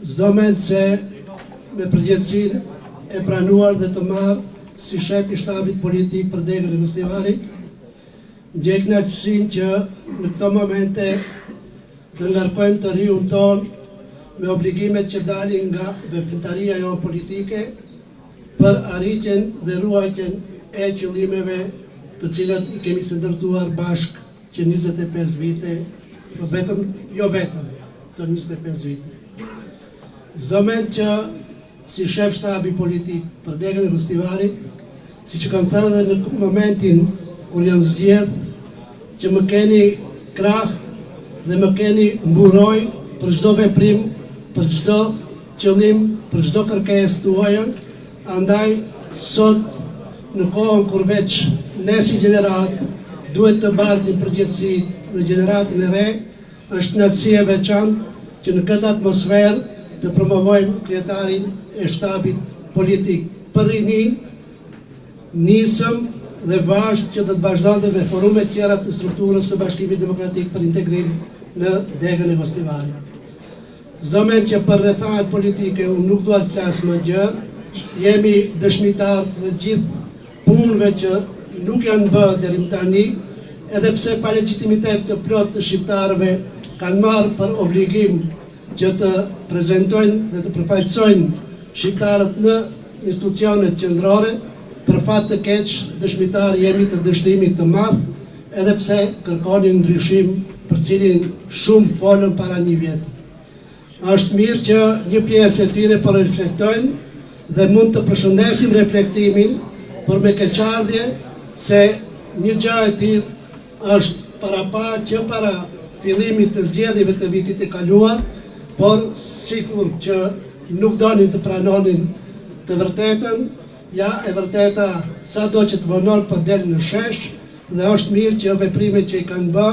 Çdo mend se me përgjegjësinë e pranuar dhe të marrë si shef i shtabit politik për Degën e Gostivarit, ndjej kënaqësinë që në këto momente të ngarkojmë të riun ton me obligimet që dalin nga veprimtaria jonë politike për arritjen dhe ruajtjen e qëllimeve të cilat i kemi së ndërtuar bashk që 25 vite, jo vetëm të 25 vite. Çdo mend që si shef shtabi politik për Degën e Gostivarit, si që kam thënë dhe në momentin kur jam zgjedh, që më keni krah dhe më keni mburoj për çdo veprim, për çdo qëllim, për çdo kërkesë tuaja. Andaj sot në kohën kur veç ne si gjenerat duhet të bartim përgjegjësi në gjeneratën e re, është kënaqësi e veçantë që në këtë atmosferë të promovojmë kryetarin e shtabit politik. Për rinin, nisëm dhe vazhd që do të vazhdojmë me forume tjera të strukturës së Bashkimit Demokratik për Integrim në Degën e Gostivarit. Çdo mend që për rrethanat politike unë nuk dua të flas më gjë, jemi dëshmitar të gjithë punëve që nuk janë bërë deri më tani, edhe pse pa legjitimitet të plot të shqiptarëve kanë marrë për obligim që të prezantojnë dhe të përfaqësojnë shqiptarët në institucionet qendrore. Për fat të keq, dëshmitar jemi të dështimit të madh, edhe pse kërkonin ndryshim për cilin shumë folën para një vjet. Është mirë që një pjesë e tyre po reflektojnë dhe mund të përshëndesim reflektimin, por me keqardhje se një gjë e tillë është para fillimit të zgjedhjeve të vitit të kaluar, por sikur që nuk donin të pranonin të vërtetën. Ja, e vërteta, sa do që të vonon për del në shesh, dhe është mirë që veprimet që i kanë bë,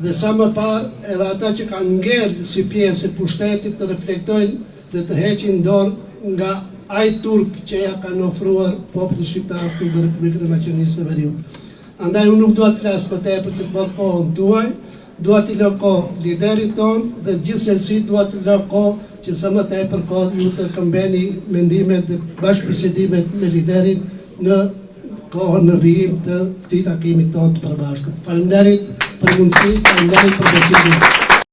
dhe sa më parë edhe ata që kanë ngellë si pjesë e pushtetit të reflektojnë dhe të heqin dorë nga ai turp që ja kanë ofruar popullit shqiptar këtu në Republikën e Maqedonisë së Veriut. Andaj unë nuk dua të flas për tepër që të bërë kohën tuaj, dua t'i lë kohë liderit ton dhe gjithsesi dua të lë kohë që sa më tepër kohë ju të këmbeni mendimet dhe bashkëbisedimet me liderin në kohën në vijim të këtij takimit tonë të përbashkët. Faleminderit për mundësi, faleminderit për besimin.